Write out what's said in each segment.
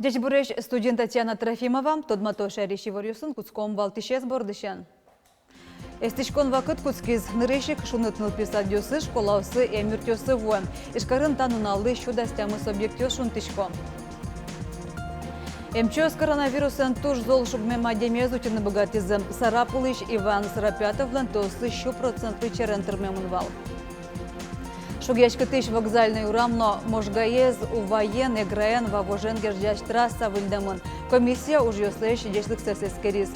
Дечбуреш студент Татьяна Трофимова, Тодматоша Решиварюсын, Куцком Валтишес Бордышан. Эстичкон вакыт куцкиз нырышик шунытныл писадьосы школаусы эмюртёсы воем. Ишкарын тануналы щудастямыс объектёс шунтычко. МЧС коронавирусын туж зол шугмема демезутины богатизм. Сарапулыш Иван Сарапятовлан тосы щу проценты черентермемунвал. Шугячка тыш вокзальный урамно можгаез у военный граен вавожен гержач трасса выльдамын. Комиссия уж ёслэш дешлык сесескерис.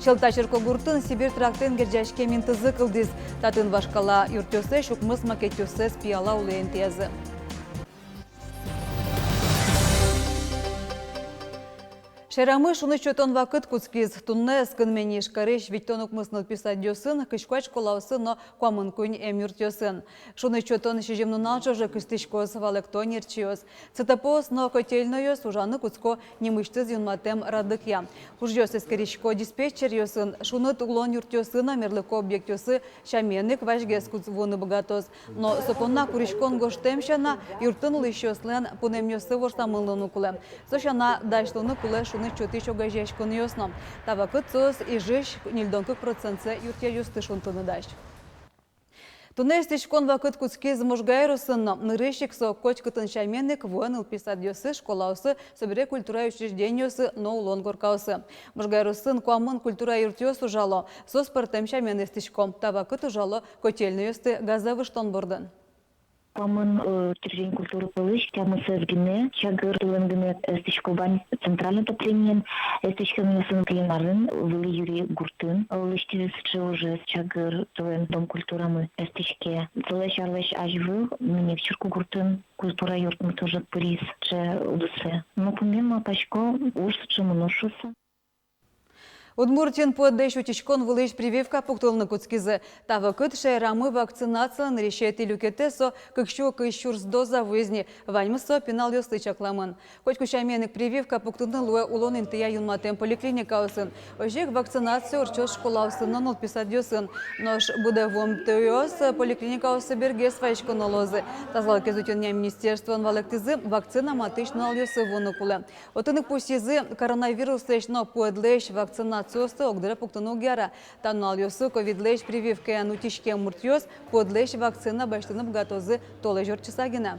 Шелтачерко гуртын Сибирь трактын гержачке минтызы кылдыз. Татын вашкала юртёсы шукмыс макетёсы спияла улейн тезы. Шерамы шуны чотон вакыт куцкиз тунне скынмени шкареш виттонук мысныл писадьосын, кышкач колаусын, но куамын кунь эмюртёсын. Шуны чотон шижемну налчоже кыстычкос валектонерчиос. Цитапос, но котельноёс ужаны куцко немыштыз юнматем радыкя. Ужьёс эскеричко диспетчерёсын, шунут углон юртёсын, амерлыко объектёсы, шаменник важгес куцвуны богатос. Но соконна куричкон гоштемшана юртын лыщёслен пунемьёсы воштамылыну куле. Сошана дайшлыны куле чоти чогажеш коньосном. Тавакыт сос и жиш нильдонкык процентсе юртя юсты шунтыны даш. Тунестич кон вакыт куцкиз можгайросынно нырышик со кочкытын шайменник военыл писадьосы школаусы собере культура учреждениосы но улон горкаусы. Можгайросын куамын культура юртёс ужало, со спортем шайменестичком. Тавакыт ужало котельныёсты газавыштон бордын. Помын учреждение культуры пылыш, тямы сözгіне, чагыр тылынгіне эстичкобан центральный топлениен, эстичкомнесын климарын, вылы юрий гуртын, лыштивис уже чагыр тылын дом культурамы эстичке. Целэш арлэш ажвы, мне в чурку гуртын, культура юртмы тоже приз, че удусе. Но помимо пачко, уж чему ношуса. Удмуртин поддейш утичкон вылыш прививка пуктылны куцкизы. Тавакыт шайрамы вакцинациялан решети люкетесо, кыкщу кыщурс доза вызни, ваньмысо пенал ёсты чакламын. Хоть кучаменик прививка пуктылны луэ улон интия юнматем поликлиника усын. Ожек вакцинацию урчос школа усын, нонул писадьосын. Нож буде вом тойос поликлиника усы берге свайшко налозы. Тазалки зутюння министерствон валектизы вакцина матыш нал ёсы вунукуле. Отынык пусизы коронавирус лечно поедлеш вакцинацию Состы огдера пуктану гяра. Танал ёсы ковидлеш прививка анутишке муртьёс, подлеш вакцина баштынып гатозы толы жорчысагина.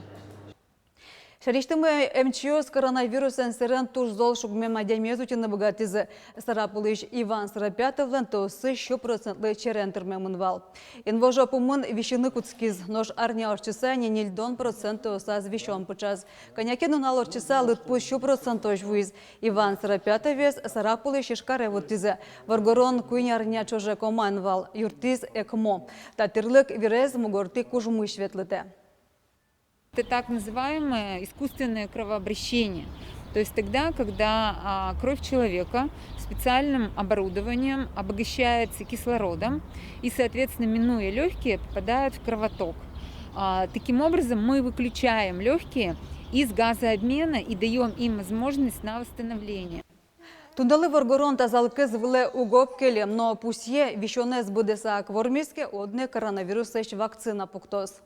Шариштымы МЧС коронавирусын сырын туж зол шугмема демезутины богатизы. Сарапулыш Иван Сарапятовлан тосы 100% черентермемынвал. Инвожа пумын вещины куцкиз, нож арня орчыса не нельдон процент оса звещен почас. Коньякен унал орчыса лытпу 100% вуиз. Иван Сарапятовес Сарапулыш ишкаре вуртизы. Варгорон куйня арня чоже команвал, юртиз экмо. Татырлык вирез мугорты кужмы шветлыте. Это так называемое искусственное кровообращение. То есть тогда, когда кровь человека специальным оборудованием обогащается кислородом и, соответственно, минуя легкие, попадают в кровоток. Таким образом, мы выключаем легкие из газообмена и даем им возможность на восстановление. Тундалы Варгорон тазалки звели у гопкелі, но пусьє віщонез буде са кворміське одне коронавірусеш вакцина пуктос.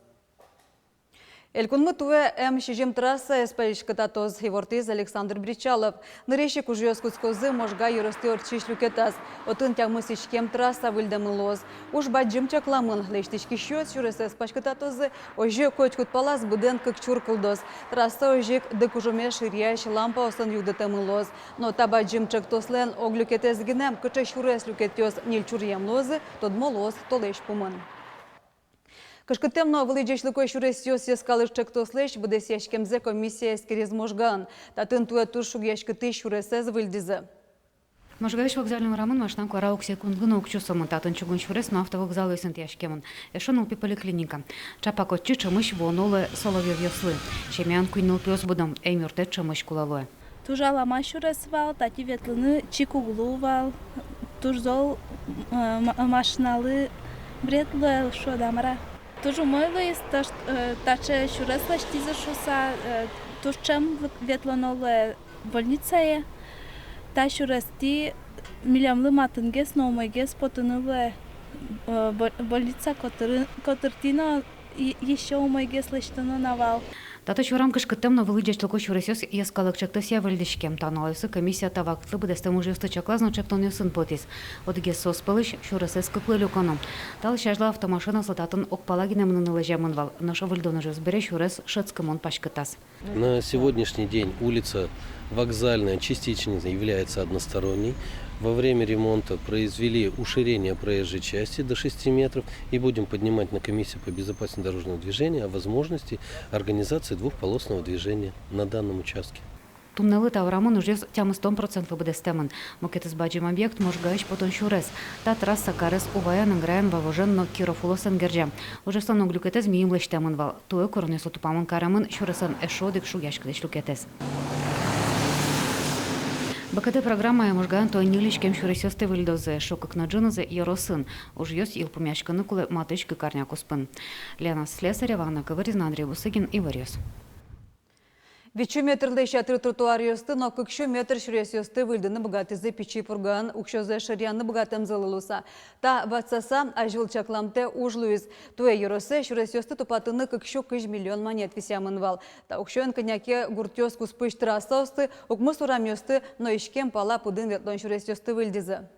Элькунмы туэ шижем трасса эспалишкататоз хивортиз Александр Бричалов. Нырещи кужьёс куцкозы можга юросты орчиш люкетас. Отын тягмысичкем трасса выльдамылоз. Уж баджим чакламын лештички счет юрос эспалишкататозы ожи котькут палас буден как чуркылдоз. Трасса ожик декужуме ширящ лампа осан югдатамылоз. Но табаджим чактослен оглюкетес генем кыча юрос люкетёс нильчурьем лозы, тодмолоз толеш пумын. Кышкытемно вылыджешлыкой шуресьёс ескалыш чектослеш буде сяшкемзе комиссия скерез можган. Татын туэ туршуг яшкыты шуресез выльдизы. Можгаеш вокзальным рамын машинам клараук секундгын окчусомын татын чугун шурес но автовокзалы өсін яшкемын. Эшонул пи поликлиника. Чапако чычымыш вонолы соловьев ёслы. Шемян куйнул пёс будам эймюрте чымыш кулалуэ. Тужалама шурес вал, тати ветлыны чикуглу вал, тужзол машиналы бретлы шодамара. Тоже мойлы таче шуреслаш тиза шуса тушчем ветлоноле больницае та шурести милямлы матынгес номойгес потынылы больница котыртино еще у моего слышно навал. Тата чурам кышкыттым вылыдяш толко чуресёс яскалык чактысия выльдишкем таналысы комиссия таваклы быдастым уже чаклазно чактон сын потис. Одге соспылыш чуресес кыклы люконом. Тал шажла автомашина слататын окпалагина мнынылы жамынвал. Наша выльдоны жёс бере чурес шыцкымон пашкытас. На сегодняшний день улица Вокзальная частично является односторонней. Во время ремонта произвели уширение проезжей части до 6 метров и будем поднимать на комиссию по безопасности дорожного движения о возможности организации двухполосного движения на данном участке. Туннелы таврамын уже тямы 100% быдестемын. Мокетес баджим объект можгаич потом чурес. Та трасса карес уваян играен вавожен но кирофулосан герджа. Уже стану глюкетес миимлештемын вал. Туе коронесу тупамын карамын чуресан эшодик шуяшкадеш люкетес. БКД программа можган то ниличкем чуресёсты выльдозе шокок наджынызы еросын. Уж ёс ил помяшканы кулы матычкы карнякуспын. Лена Слесарева, Анна Ковырина, Андрей Бусыгин и Варьёс. Вичу метрлы шатыр тротуар ёсты, но кыкшу метр шурес ёсты выльдыны богатызы пичи пурган, укшёзе шырьяны богатым зылылуса. Та ватсаса ажыл чакламте ужлуиз. Туэ ёросе шурес ёсты тупатыны кыкшу кыж миллион монет висямынвал. Та укшён коняке гуртёс куспыш трасса ёсты, укмыс урам ёсты, но ишкем пала пудын ветлон шурес ёсты выльдызы.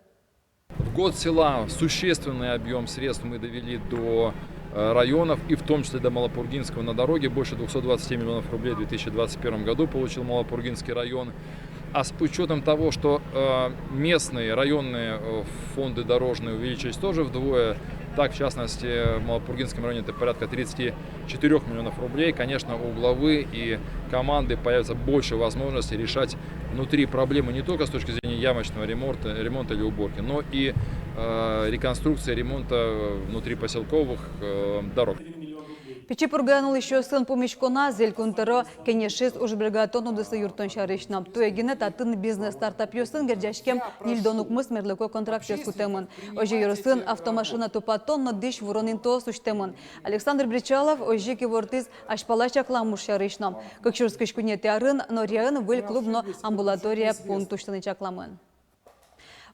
В год села существенный объем средств мы довели до районов, и в том числе до Малопургинского на дороге. Больше 220 миллионов рублей в 2021 году получил Малопургинский район. А с учетом того, что местные районные фонды дорожные увеличились тоже вдвое, так, в частности, в Малопургинском районе это порядка 34 миллионов рублей, конечно, у главы и команды появится больше возможностей решать внутри проблемы не только с точки зрения ямочного ремонта или уборки, но и реконструкции, ремонта внутрипоселковых дорог. Пичи пурганул еще сын помещкона, зелькунтеро, кенешиз уж бригатону дысы юртон шарышнам. Туегине татын бизнес-стартап ёсын герджашкем нильдонук мыс мерлыко контракт ёскутемын. Ожи юрсын автомашина тупатонно диш вуронин то суштемын. Александр Бричалов ожи кивортиз ашпала чакламуш шарышнам. Кыкшурскыш кунете арын, но реын выль клубно амбулатория пунктуштаны чакламын.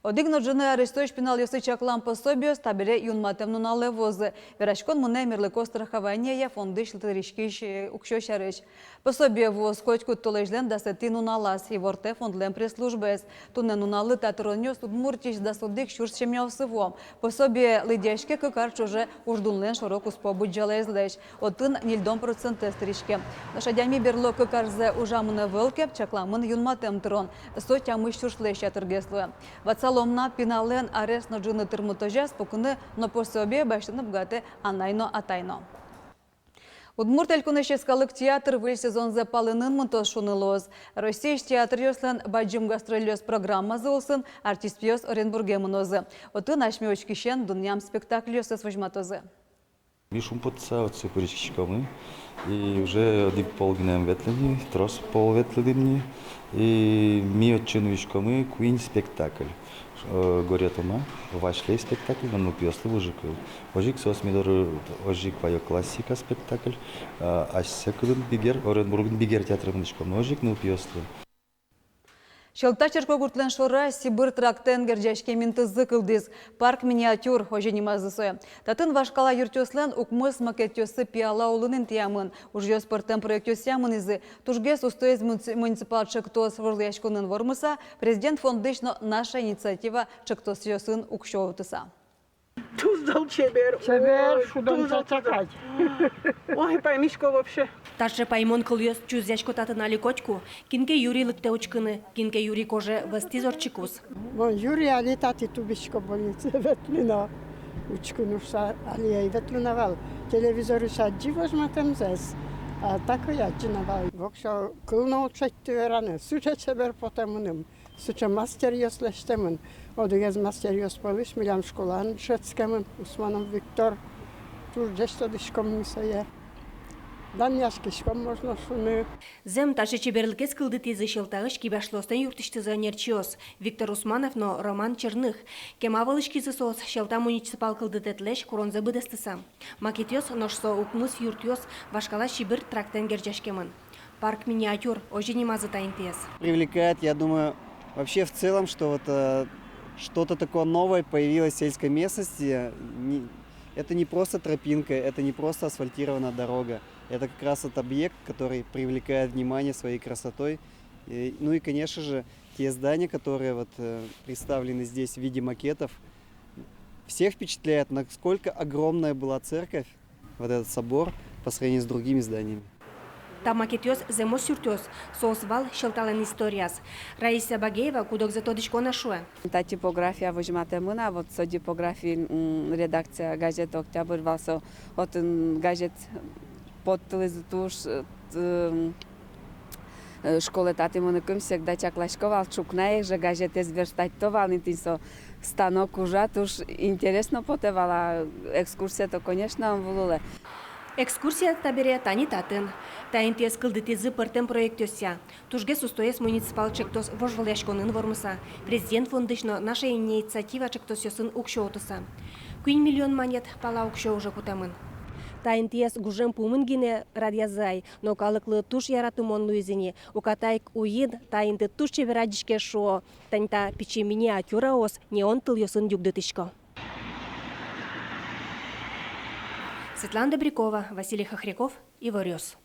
Одигно джуны арестуй шпинал ёсы чаклам пособио стабире юнматем нунале возы. Верашкон муне мирлыко страхование фонды шлтыришки укшо шарыш. Пособио воз кочку толежлен дасети нуналас и ворте фондлен пресс-службес. Туне нуналы татронёс удмуртиш да судик шурс шемьяусывом. Пособио лидяшке кыкар чуже уждунлен широку спобуджала излеш. Отын нильдом проценты стричке. Нашадями берло кыкарзе ужамыны вылке чакламын юнматем трон. Сотямы шуршлеща тыргеслуя. Ломна пинален арест на джуны термутожа спокойно, но пособие баштаны бгаты анайно атайно. Удмурт элькунышескалык театр выль сезон запалынын мынтос шунылоз. Россия театр ёслен баджим гастролёс программа золсын артист пьёс Оренбурге мынозы. Отын ашми очкишен дуньям спектакль ёсыз вожматозы. Вишум подца от сепуричками и уже один полгнем ветлени, трос пол ветлени и ми отчинвишками Queen спектакль. Горятома, вашлей спектакль, но пьёслы ужикл. Ожик сосмидор, ожик пая классика спектакль, а секунд бигер, Оренбурген бигер театром нишком, ожик ну пьёслы. Шелта черко гуртлен шора Сибир трактен герджашке минтызы кылдыз. Парк миниатюр хожени мазысы. Татын вашкала юртёслен укмыс макетёсы пиала улынын тиямын. Уж ёс пыртем проектёсямын изы. Тужгес устоез муниципал чектос вожляшконын вормыса. Президент фондышно наша инициатива чектос ёсын укшоутыса. Туздал чебер. Чебер, шудан чакать. Ой, поймишко вообще. Тарже паймон кыльёс чузяшко татынали кочку, кинке Юрий лыкте учкыны, кинке Юрий коже вестизорчикус. Вон Юрий али тати тубишко больнице ветлина. Учкынуша али ветлинавал. Телевизоры шаджи возьматем зес. А так я джинавал. Вокша кылно учетту раны. Суча чебер потемыным. Суча мастер ёслештемын. Одугез мастер ёспалыш милям школан шецкемын. Усманов Виктор. Турджешто дишком мисая. Даняшкишком можно шуны. Зем таше чеберлыкес кылды тезы шелтагыш кибашлостан юртыштызы нерчиос. Виктор Усманов, но Роман Черных. Кемавалышки зысос шелта муниципал кылды тетлеш куронзы быдыстыса. Макетёс ношсо укмус юртёс вашкала Сибир трактен герджашкемын. Парк миниатюр ожини мазытайн тез. Привлекает, я думаю, вообще в целом, что вот что-то такое новое появилось в сельской местности. это не просто тропинка, это не просто асфальтированная дорога. Это как раз тот объект, который привлекает внимание своей красотой. Ну и, конечно же, те здания, которые вот представлены здесь в виде макетов, всех впечатляет, насколько огромная была церковь, вот этот собор, по сравнению с другими зданиями. Та макетёс земо сюртёс, соосвал шелтален историас. Раиса Багеева кудок затодичко нашуе. Та типография возьмате мына, вот со типографии редакция газет «Октябрь» валсо, от газет под туш школы тати муныкым всегда чаклашковал, чукнае же газеты зверстаттовал, нитинсо станок ужат, уж интересно потевала экскурсия, то, конечно, вулуле. Экскурсия табере тани татын. Таинтес кылдытезы пыртем проектёся. Тужге сустоес муниципал чектос вожваляшконын вормыса. Президент фондышно наша инициатива чектосёсын укшоотыса. 1 миллион монет пала укшо уже кутамын. Таинтес гужем пумынгине радиазай, но калыклы туш яратымон луизине. Укатайк уид таинты туш чеверадишке шо. Таньта пичи миниатюра ос неон тыльёсын югдытышко. Светлана Добрякова, Василий Хохряков, Иворёс.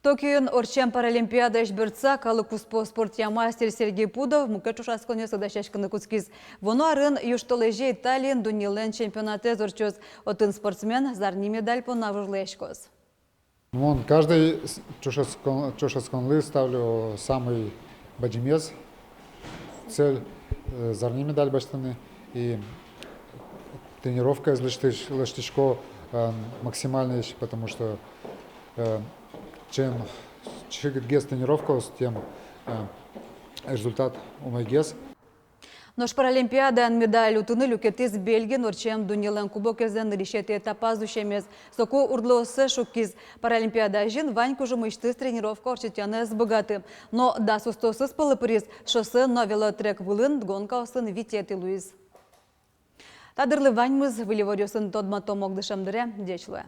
Токион орчем паралимпиада жберца калыкуспо спортия мастер Сергей Пудов мукачушас конеса дащашканы куцкиз. Воно арын юштолежи Италиен дунилен чемпионате зорчоз. Отын спортсмен зарни медаль по навыжлешкоз. Вон каждый чушесконлы ставлю самый бадимез. Цель зарни медаль баштаны и тренировка из лыштышко максимальная, потому что чем гес тренировка, тем результат у мой гес. Нож паралимпиадан медаль утыны люкетиз Бельгин орчем дунилен кубок эзен решете этапа зущемез. Соку урдлосы шукиз паралимпиада жин ваньку же мыштыз тренировка орчетяны сбогаты. Но да сустосыз полыприз шоссе новело трек вылын гонка осын витети Луиз. Тадырлы ваньмыз выливорёсын тодма томок дышамдыре дечлы.